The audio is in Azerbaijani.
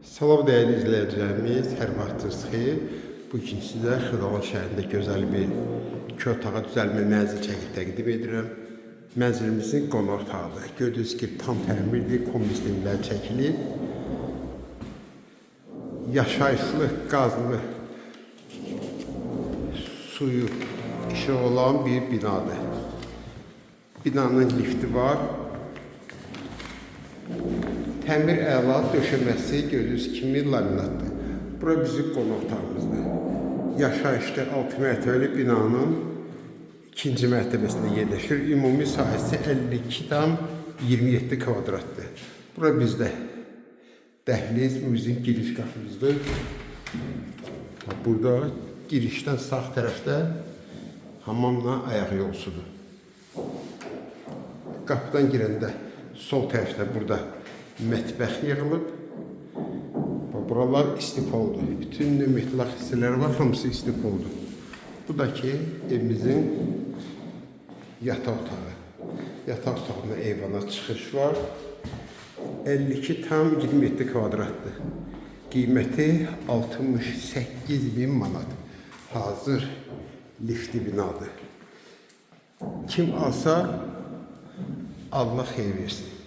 Salam değerli izleyicilerimiz, hər vaxtınız xeyir. Bugün sizə Xırdalan şəhərində gözəl bir köy otağı düzəlmə mənzil çəkib təqdim edirəm. Mənzilimizin qonaq otağıdır. Gördüyünüz kimi tam təmirli kombinlər çəkilib. Yaşayışlı, qazlı, suyu, işi olan bir binadır. Binanın lifti var. Təmir əla, döşəməsi gördüyünüz kimi laminatdır. Bura bizim qonaq otağımızdır. Yaşayışlı 6 mərtəbəli binanın ikinci mərtəbəsində yerləşir. Ümumi sahəsi 52,27 kvadratdır. Bura bizdə dəhliz, bizim giriş qapımızdır. Burada girişdən sağ tərəfdə hamamla ayaq yolsudur. Qapıdan girəndə sol tərəfdə burada mətbəx yığılıb. Buralar istifoldur. Bütün mütləq hissələri var, hamısı istifoldur. Bu da ki evimizin yataq otağı. Yataq otağında eyvana çıxış var. 52,27 kvadratdır. Qiyməti 68.000 manat. Hazır liftli binadır. Kim alsa Allah xeyir versin.